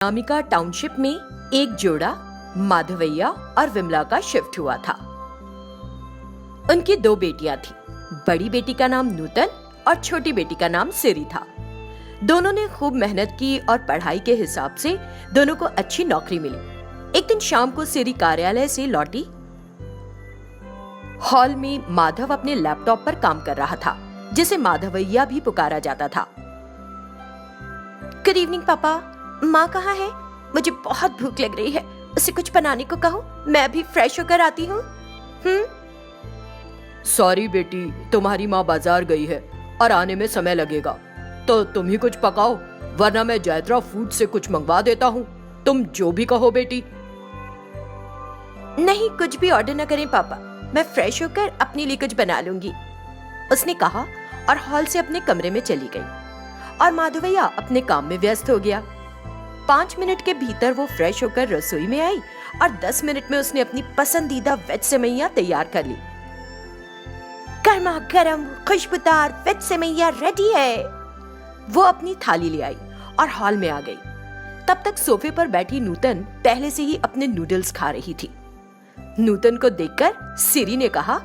Anamika township में एक जोड़ा माधवैया और विमला का शिफ्ट हुआ था। उनकी दो बेटियां थी। बड़ी बेटी का नाम नूतन और छोटी बेटी का नाम सिरी था। दोनों ने खूब मेहनत की और पढ़ाई के हिसाब से दोनों को अच्छी नौकरी मिली। एक दिन शाम को सिरी कार्यालय से लौटी। हॉल में माधव अपने लैपटॉप पर काम कर रहा था, जिसे माधवैया भी पुकारा जाता था। गुड इवनिंग पापा, माँ कहाँ है? मुझे बहुत भूख लग रही है, उसे कुछ बनाने को कहो, मैं अभी फ्रेश होकर आती हूँ। सॉरी बेटी, तुम्हारी माँ बाजार गई है और आने में समय लगेगा, तो तुम ही कुछ पकाओ, वरना मैं जैत्रा फूड से कुछ मंगवा देता हूँ। तुम जो भी कहो बेटी। नहीं, कुछ भी ऑर्डर न करें पापा, मैं फ्रेश होकर अपने लिए कुछ बना लूंगी, उसने कहा और हॉल से अपने कमरे में चली गई और माधवैया अपने काम में व्यस्त हो गया। 5 मिनट के भीतर वो फ्रेश होकर रसोई में आई और 10 मिनट में उसने अपनी पसंदीदा वेज सेवैयां तैयार कर ली। गर्मा गर्म खुशबूदार वेज सेवैयां रेडी है। वो अपनी थाली ले आई और हॉल में आ गई। तब तक सोफे पर बैठी नूतन पहले से ही अपने नूडल्स खा रही थी। नूतन को देखकर सिरी ने कहा,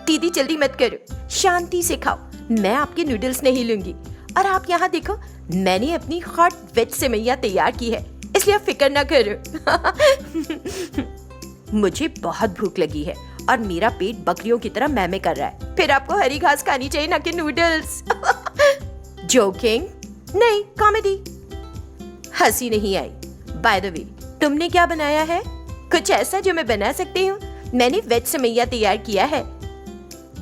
दीदी जल्दी मत करो, शांति से खाओ, मैं आपके नूडल्स नहीं लूंगी। और आप यहाँ देखो, मैंने अपनी हॉट वेज सेवैयां तैयार की है, इसलिए आप फिक्र ना करो। मुझे बहुत भूख लगी है और मेरा पेट बकरियों की तरह मैमे कर रहा है। फिर आपको हरी घास खानी चाहिए, ना कि नूडल्स। जोकिंग नहीं, कॉमेडी। हंसी नहीं आई। बाय द वे, तुमने क्या बनाया है? कुछ ऐसा जो मैं बना सकती हूँ? मैंने वेज सेवैयां तैयार किया है।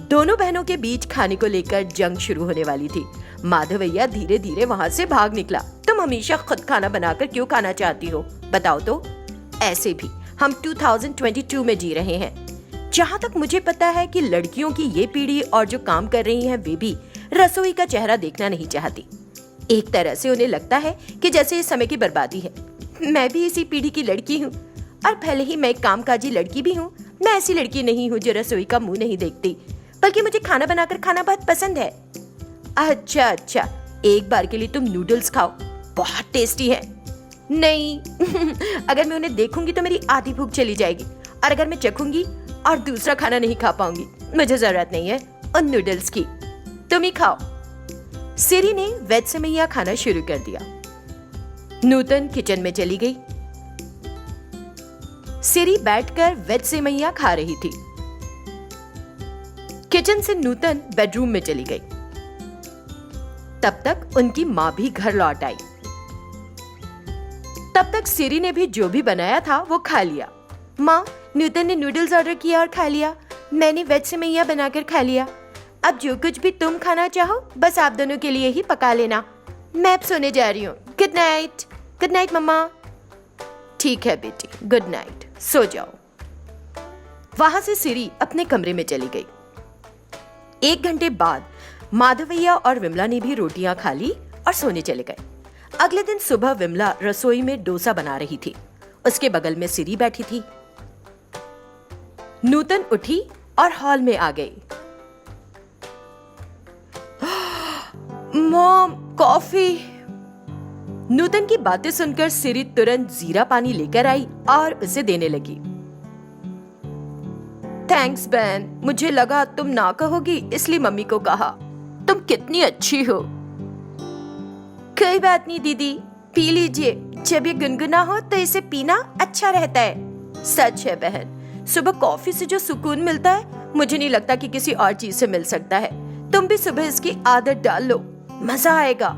दोनों बहनों के बीच खाने को लेकर जंग शुरू होने वाली थी। माधवैया धीरे धीरे वहाँ से भाग निकला। तुम हमेशा खुद खाना बनाकर क्यों खाना चाहती हो, बताओ तो? ऐसे भी हम 2022 में जी रहे हैं। जहाँ तक मुझे पता है कि लड़कियों की ये पीढ़ी और जो काम कर रही हैं, वे भी रसोई का चेहरा देखना नहीं चाहती। एक तरह से उन्हें लगता है कि जैसे इस समय की बर्बादी है। मैं भी इसी पीढ़ी की लड़की हूँ, और भले ही मैं एक कामकाजी लड़की भी हूँ, मैं ऐसी लड़की नहीं हूँ जो रसोई का मुंह नहीं देखती, बल्कि मुझे खाना बनाकर खाना बहुत पसंद है। अच्छा, एक बार के लिए तुम नूडल्स खाओ, बहुत टेस्टी है। नहीं, अगर मैं उन्हें देखूंगी तो मेरी आधी भूख चली जाएगी, और अगर मैं चखूंगी और दूसरा खाना नहीं खा पाऊंगी। मुझे जरूरत नहीं है उन नूडल्स की, तुम ही खाओ। सिरी ने वेज सेवैयां खाना शुरू कर दिया। नूतन किचन में चली गई। सिरी बैठकर वेज सेवैयां खा रही थी। किचन से नूतन बेडरूम में चली गई। तब तक उनकी माँ भी घर लौट आई। तब तक सिरी ने भी जो भी बनाया था वो खा लिया। माँ, नूतन ने नूडल्स ऑर्डर किया और खा लिया। मैंने वेज सेवैयां बनाकर खा लिया। अब जो कुछ भी तुम खाना चाहो, बस आप दोनों के लिए ही पका लेना। मैं अब सोने जा रही हूँ। Good night. गुड नाइट मम्मा। ठीक है बेटी, गुड नाइट, सो जाओ। वहां से सिरी अपने कमरे में चली गई। 1 घंटे बाद माधवैया और विमला ने भी रोटियां खा ली और सोने चले गए। अगले दिन सुबह विमला रसोई में डोसा बना रही थी। उसके बगल में सिरी बैठी थी। नूतन उठी और हॉल में आ गई। Mom, coffee. नूतन की बातें सुनकर सिरी तुरंत जीरा पानी लेकर आई और उसे देने लगी। थैंक्स बहन, मुझे लगा तुम ना कहोगी, इसलिए मम्मी को कहा। तुम कितनी अच्छी हो। कोई बात नहीं दीदी, पी लीजिए। जब ये गुनगुना हो तो इसे पीना अच्छा रहता है। सच है बहन, सुबह कॉफी से जो सुकून मिलता है, मुझे नहीं लगता कि किसी और चीज से मिल सकता है। तुम भी सुबह इसकी आदत डाल लो, मजा आएगा।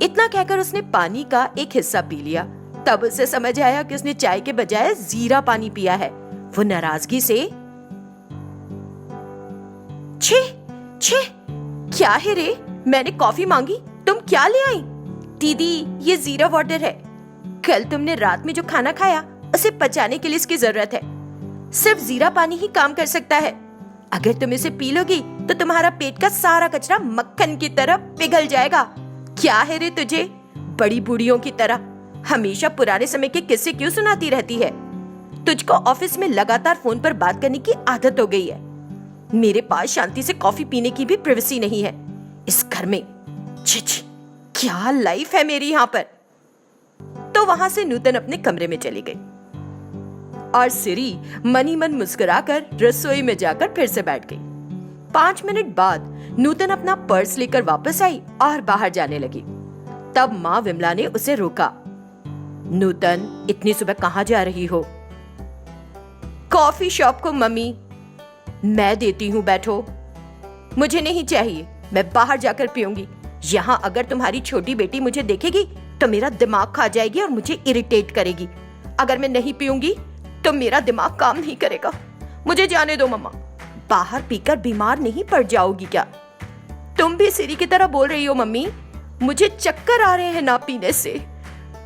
इतना कहकर उसने पानी का एक हिस्सा पी लिया। तब उसे समझ आया कि उसने चाय के बजाय जीरा पानी पिया है। वो नाराजगी से, छे छे, क्या है रे, मैंने कॉफी मांगी, तुम क्या ले आई? दीदी, ये जीरा वाटर है। कल तुमने रात में जो खाना खाया, उसे पचाने के लिए इसकी जरूरत है। सिर्फ जीरा पानी ही काम कर सकता है। अगर तुम इसे पी लोगी तो तुम्हारा पेट का सारा कचरा मक्खन की तरह पिघल जाएगा। क्या है रे तुझे, बड़ी बूढ़ियों की तरह हमेशा पुराने समय के किस्से क्यों सुनाती रहती है? तुझको ऑफिस में लगातार फोन पर बात करने की आदत हो गई है। मेरे पास शांति से कॉफी पीने की भी प्राइवेसी नहीं है इस घर में। छी, क्या लाइफ है मेरी यहाँ पर। तो तो वहां से नूतन अपने कमरे में चली गई और सिरी मनी मन मुस्कुराकर रसोई में जाकर फिर से बैठ गई। 5 मिनट बाद नूतन अपना पर्स लेकर वापस आई और बाहर जाने लगी। तब माँ विमला ने उसे रोका। नूतन, इतनी सुबह कहाँ जा रही हो? कॉफी शॉप को मम्मी। मैं देती हूँ, बैठो। मुझे नहीं चाहिए, मैं बाहर जाकर पीऊंगी। यहाँ अगर तुम्हारी छोटी बेटी मुझे देखेगी तो मेरा दिमाग खा जाएगी और मुझे इरिटेट करेगी। अगर मैं नहीं पीऊंगी तो मेरा दिमाग काम नहीं करेगा। मुझे जाने दो मम्मा। बाहर पीकर बीमार नहीं पड़ जाओगी क्या? तुम भी सिरी की तरह बोल रही हो मम्मी। मुझे चक्कर आ रहे हैं ना पीने से,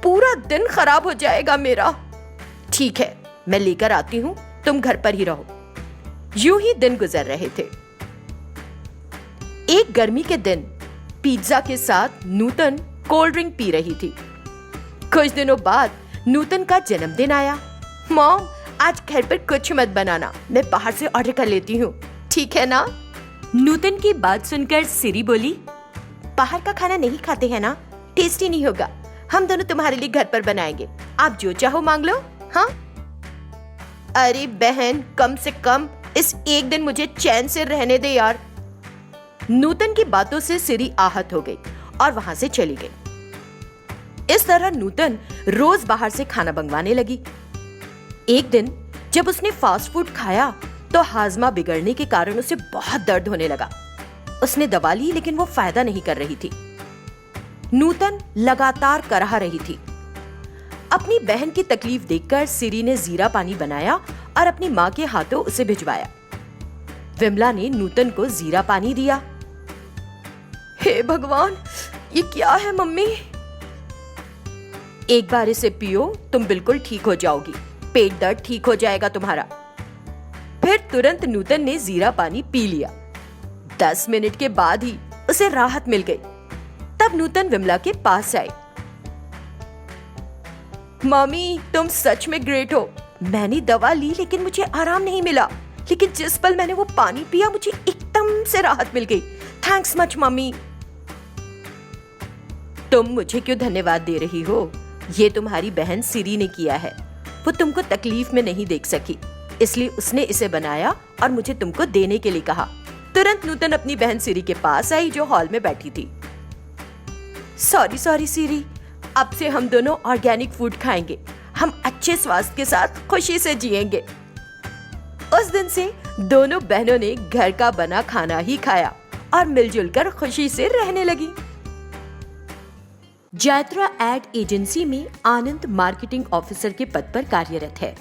पूरा दिन खराब हो जाएगा मेरा। ठीक है, मैं लेकर आती हूँ, तुम घर पर ही रहो। यूं ही दिन गुजर रहे थे। एक गर्मी के दिन पिज्जा के साथ नूतन कोल्ड ड्रिंक पी रही थी। कुछ दिनों बाद नूतन का जन्मदिन आया। मॉम, आज घर पर कुछ मत बनाना, मैं बाहर से ऑर्डर कर लेती हूँ, ठीक है ना? नूतन की बात सुनकर सिरी बोली, बाहर का खाना नहीं खाते हैं ना, टेस्टी नहीं होगा। हम दोनों तुम्हारे लिए घर पर बनाएंगे, आप जो चाहो मांग लो। हाँ? अरे बहन, कम से कम इस एक दिन मुझे चैन से रहने दे यार। नूतन की बातों से सिरी आहत हो गई और वहां से चली गई। इस तरह नूतन रोज बाहर से खाना मंगवाने लगी। एक दिन जब उसने फास्ट फूड खाया तो हाजमा बिगड़ने के कारण उसे बहुत दर्द होने लगा। उसने दवा ली लेकिन वो फायदा नहीं कर रही थी। नूतन लगातार कराह रही थी। अपनी बहन की तकलीफ देखकर सिरी ने जीरा पानी बनाया और अपनी माँ के हाथों उसे भिजवाया। विमला ने नूतन को जीरा पानी दिया। हे भगवान, ये क्या है मम्मी? एक बार इसे पियो, तुम बिल्कुल ठीक हो जाओगी, पेट दर्द ठीक हो जाएगा तुम्हारा। फिर तुरंत नूतन ने जीरा पानी पी लिया। 10 मिनट के बाद ही उसे राहत मिल गई। तब नूतन विमला के पास आई। मम्मी, तुम सच में ग्रेट हो। मैंने दवा ली लेकिन मुझे आराम नहीं मिला, लेकिन जिस पल मैंने वो पानी पिया मुझे एकदम से राहत मिल गई। Thanks much mummy. तुम मुझे क्यों धन्यवाद दे रही हो? ये तुम्हारी बहन सिरी ने किया है। वो तुमको तकलीफ में नहीं देख सकी, इसलिए उसने इसे बनाया और मुझे तुमको देने के लिए कहा। तुरंत नूतन अपनी बहन सिरी के पास आई जो हॉल में बैठी थी। सॉरी सिरी, अब से हम दोनों ऑर्गेनिक फूड खाएंगे। हम अच्छे स्वास्थ्य के साथ खुशी से जिएंगे। उस दिन से दोनों बहनों ने घर का बना खाना ही खाया और मिलजुल कर खुशी से रहने लगी। जैत्रा एड एजेंसी में आनंद मार्केटिंग ऑफिसर के पद पर कार्यरत है।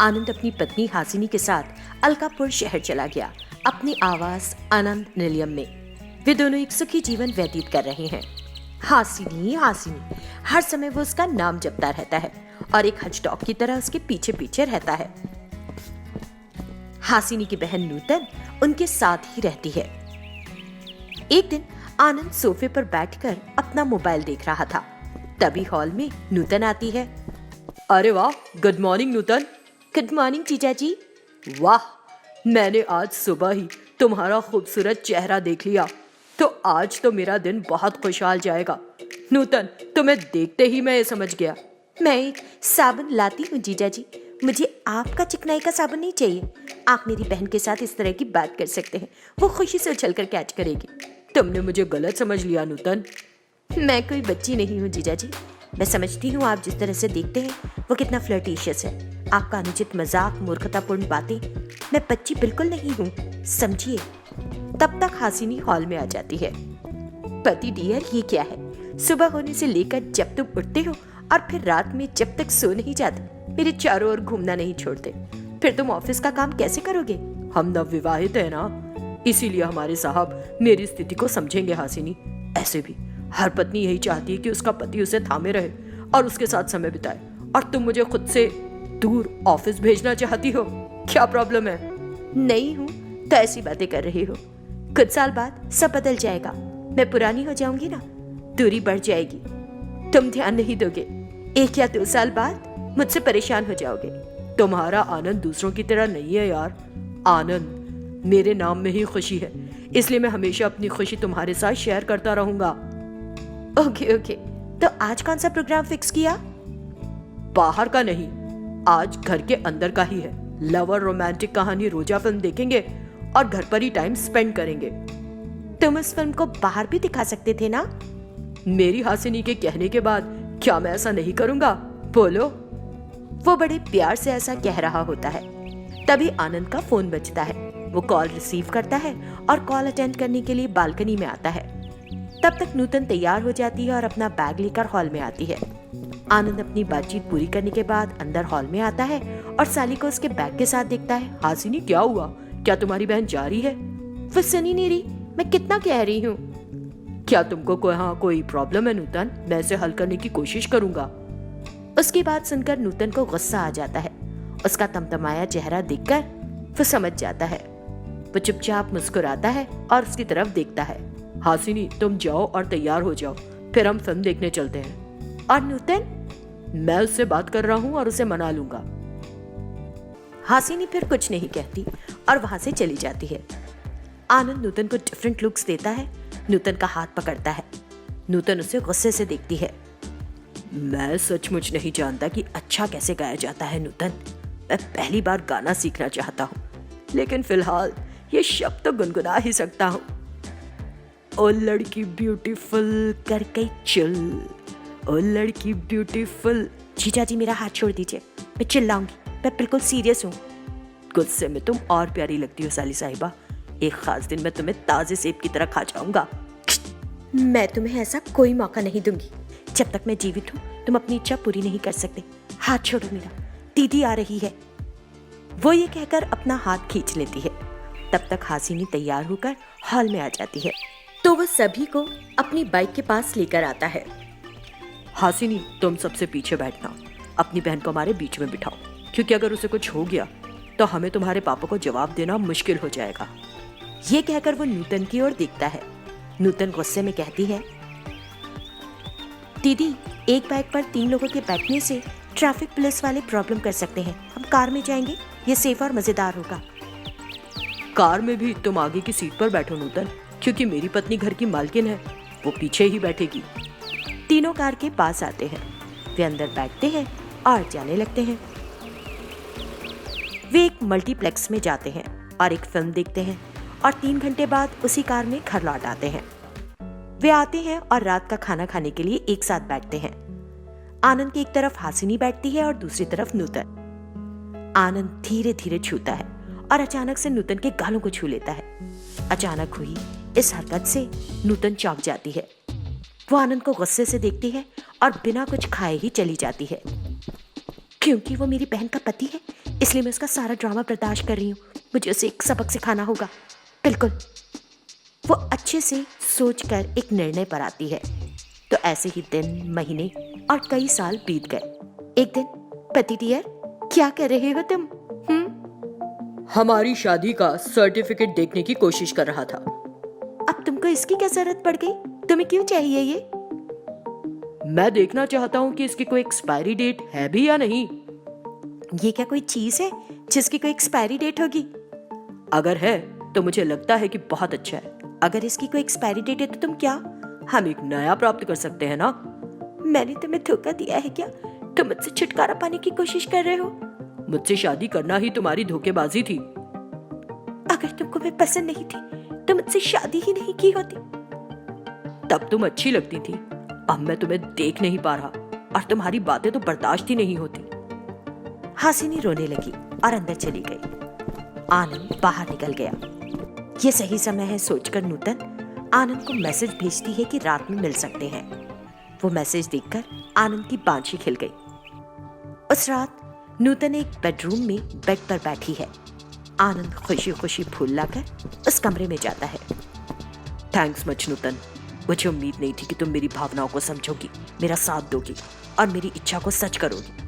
आनंद अपनी पत्नी हासिनी के साथ अलकापुर शहर चला गया, अपने आवास आनंद निलयम में। वे दोनों एक सुखी जीवन व्यतीत कर रहे हैं। हासिनी, हर समय वो उसका नाम जपता रहता है और एक हचडॉग की तरह उसके पीछे पीछे रहता है। हासिनी की बहन नूतन उनके साथ ही रहती है। एक दिन आनंद सोफे पर बैठकर अपना मोबाइल देख रहा था। तभी हॉल में नूतन आती है। अरे वाह, गुड मॉर्निंग नूतन। गुड मॉर्निंग जीजा जी। वाह, मैंने आज सुबह ही तुम्हारा खूबसूरत चेहरा देख लिया, तो आज तो मेरा दिन बहुत खुशहाल जाएगा। नूतन, तुम्हें देखते ही मैं ये समझ गया। मैं एक साबुन लाती हूँ जीजा जी। मुझे आपका चिकनाई का साबुन नहीं चाहिए। आप मेरी बहन के साथ इस तरह की बात कर सकते हैं, वो खुशी से उछलकर कैच करेगी। तुमने मुझे गलत समझ लिया नूतन। मैं कोई बच्ची नहीं हूँ जीजा जी। मैं समझती हूँ आप जिस तरह से देखते हैं वो कितना फ्लर्टिशियस है। आपका अनुचित मजाक, मूर्खतापूर्ण बातें, मैं बच्ची बिल्कुल नहीं हूँ, समझिए। तब तक हासिनी हॉल में आ जाती है। पति डियर, ये क्या है? सुबह होने से लेकर जब तुम उठते हो और फिर रात में जब तक सो नहीं जाते, मेरे चारों ओर घूमना नहीं छोड़ते, फिर तुम ऑफिस का काम कैसे करोगे? हम नवविवाहित है ना, इसीलिए हमारे साहब मेरी स्थिति को समझेंगे हासिनी। ऐसे भी हर पत्नी यही चाहती है कि उसका पति उसे थामे रहे और उसके साथ समय बिताए, और तुम मुझे खुद से दूर ऑफिस भेजना चाहती हो। क्या प्रॉब्लम है? नहीं हूँ तो ऐसी बातें कर रही हो। कुछ साल बाद सब बदल जाएगा। मैं पुरानी हो जाऊंगी ना, दूरी बढ़ जाएगी, तुम ध्यान नहीं दोगे। 1 या 2 साल बाद मुझसे परेशान हो जाओगे। तुम्हारा आनंद दूसरों की तरह नहीं है यार। आनंद मेरे नाम में ही खुशी है, इसलिए मैं हमेशा अपनी खुशी तुम्हारे साथ शेयर करता रहूंगा। ओके, तो आज कौन सा प्रोग्राम फिक्स किया? बाहर का नहीं, आज घर के अंदर का ही है। लव और रोमांटिक कहानी रोजा फिल्म देखेंगे और घर पर ही टाइम स्पेंड करेंगे। तुम इस फिल्म को बाहर भी दिखा सकते थे ना? मेरी हासिनी के कहने के बाद क्या मैं ऐसा नहीं करूंगा? बोलो। वो बड़े प्यार से ऐसा कह रहा होता है। तभी आनंद का फोन बजता है। वो कॉल रिसीव करता है और कॉल अटेंड करने के लिए बालकनी में आता है। तब तक नूतन तैयार हो जाती है और अपना बैग लेकर हॉल में आती है। आनंद अपनी बातचीत पूरी करने के बाद अंदर हॉल में आता है और साली को उसके बैग के साथ देखता है। हासिनी, क्या हुआ? क्या तुम्हारी बहन जा रही है? वो सुनी नहीं रही, मैं कितना कह रही हूँ। क्या तुमको कोई प्रॉब्लम है नूतन? मैं इसे हल करने की कोशिश करूंगा। उसकी बात सुनकर नूतन को गुस्सा आ जाता है। उसका तमतमाया चेहरा देखकर वो समझ जाता है। वो चुपचाप मुस्कुराता है और उसकी तरफ देखता है। हासिनी, तुम जाओ और तैयार हो जाओ, फिर हम फिल्म देखने चलते हैं। और नूतन? मैं उससे बात कर रहा हूँ और उसे मना लूंगा। हासिनी फिर कुछ नहीं कहती और वहां से चली जाती है। आनंद नूतन को डिफरेंट लुक्स देता है। नूतन का हाथ पकड़ता है। नूतन उसे गुस्से से देखती है। मैं सचमुच नहीं जानता कि अच्छा कैसे गाया जाता है नूतन। मैं पहली बार गाना सीखना चाहता हूँ, लेकिन फिलहाल ये शब्द तो गुनगुना ही सकता हूँ। ओ लड़की ब्यूटीफुल कर गई चुल, ओ लड़की ब्यूटीफुल। जीजा जी, मेरा हाथ छोड़ दीजिए, मैं चिल्लाऊंगी। मैं बिल्कुल सीरियस हूँ। गुस्से में तुम और प्यारी लगती हो साली साहिबा। एक खास दिन मैं तुम्हें ताजे सेब की तरह खा जाऊंगा। मैं तुम्हें ऐसा कोई मौका नहीं दूंगी। जब तक मैं जीवित हूँ तुम अपनी इच्छा पूरी नहीं कर सकते। हाथ छोड़ो मेरा, दीदी आ रही है। वो ये कहकर अपना हाथ खींच लेती है। तब तक हासिनी तैयार होकर हॉल में आ जाती है तो वह सभी को अपनी बाइक के पास लेकर आता है। हासिनी, तुम सबसे पीछे बैठना। अपनी बहन को हमारे बीच में बिठाओ, क्योंकि अगर उसे कुछ हो गया तो हमें तुम्हारे पापा को जवाब देना मुश्किल हो जाएगा। ये कहकर वो नूतन की ओर देखता है। नूतन गुस्से में कहती है, दीदी, एक बाइक पर 3 लोगों के बैठने से ट्रैफिक पुलिस वाले प्रॉब्लम कर सकते हैं। हम कार में जाएंगे, ये सेफ और मजेदार होगा। कार में भी तुम आगे की सीट पर बैठो नूतन, क्योंकि मेरी पत्नी घर की मालकिन है, वो पीछे ही बैठेगी। तीनों कार के पास आते हैं। वे अंदर बैठते हैं और जाने लगते हैं। वे एक मल्टीप्लेक्स में जाते हैं और एक फिल्म देखते हैं और 3 घंटे बाद उसी कार में घर लौट आते हैं। वे आते हैं और रात का खाना खाने के लिए एक साथ बैठते हैं। आनंद की एक तरफ हासिनी बैठती है और दूसरी तरफ नूतन। आनंद धीरे धीरे छूता है और अचानक से नूतन के गालों को छू लेता है। अचानक हुई इस हरकत से नूतन चौंक जाती है। वो आनंद को गुस्से से देखती है और बिना कुछ खाए ही चली जाती है। क्योंकि वो मेरी बहन का पति है, इसलिए मैं उसका सारा ड्रामा बर्दाश्त कर रही हूँ। मुझे उसे एक सबक सिखाना होगा। बिल्कुल। वो अच्छे से सोचकर एक निर्णय पर आती है। तो ऐसे ही दिन, महीने और कई साल बीत गए। एक दिन, पति डियर, क्या कर रहे हो तुम? हमारी शादी का सर्टिफिकेट देखने की कोशिश कर रहा था। अब तुमको इसकी क्या जरूरत पड़ गई? तुम्हें क्यों चाहिए ये? मैं देखना चाहता हूँ कि इसकी कोई एक्सपायरी डेट है भी या नहीं। ये क्या कोई चीज है जिसकी कोई एक्सपायरी डेट होगी? अगर है तो मुझे लगता है कि बहुत अच्छा है। अगर इसकी कोई एक्सपायरी डेट है तो तुम क्या? हम एक नया प्राप्त कर सकते हैं ना। मैंने तुम्हें धोखा दिया है क्या? तुम मुझसे छुटकारा पाने की कोशिश कर रहे हो? मुझसे शादी करना ही तुम्हारी धोखेबाजी थी। अगर तुमको मैं पसंद नहीं थी तो मुझसे शादी ही नहीं की होती। तब तुम अच्छी लगती थी। अब मैं तुम्हें देख नहीं पा रहा और तुम्हारी बातें तो बर्दाश्त ही नहीं होती। हासिनी रोने लगी और अंदर चली गई। आनंद बाहर निकल गया। ये सही समय है सोचकर नूतन आनंद को मैसेज भेजती है कि रात में मिल सकते हैं। वो मैसेज देखकर आनंद की बांछी खिल गई। उस रात नूतन एक बेडरूम में बेड पर बैठी है। आनंद खुशी खुशी फूल लाकर उस कमरे में जाता है। थैंक्स मच नूतन। मुझे उम्मीद नहीं थी कि तुम मेरी भावनाओं को समझोगी, मेरा साथ दोगी और मेरी इच्छा को सच करोगी।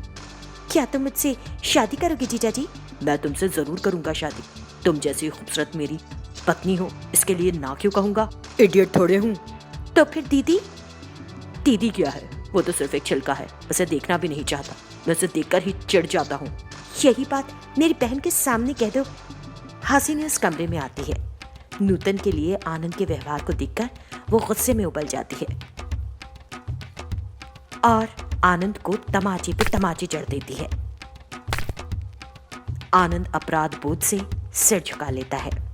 क्या तुम मुझसे शादी करोगे जीजा जी? मैं तुमसे जरूर करूंगा शादी। तुम जैसी खूबसूरत मेरी पत्नी हो, इसके लिए ना क्यों कहूंगा? इडियट थोड़े हूँ। तो फिर दीदी? दीदी क्या है, वो तो सिर्फ एक छिलका है। उसे देखना भी नहीं चाहता। मैं उसे देखकर ही चिढ़ जाता हूँ। यही बात मेरी बहन के सामने कह दो। हासिनी उस कमरे में आती है। नूतन के लिए आनंद के व्यवहार को देखकर वो गुस्से में उबल जाती है और आनंद को तमाचे पे तमाचे जड़ देती है। आनंद अपराध बोध से सिर झुका लेता है।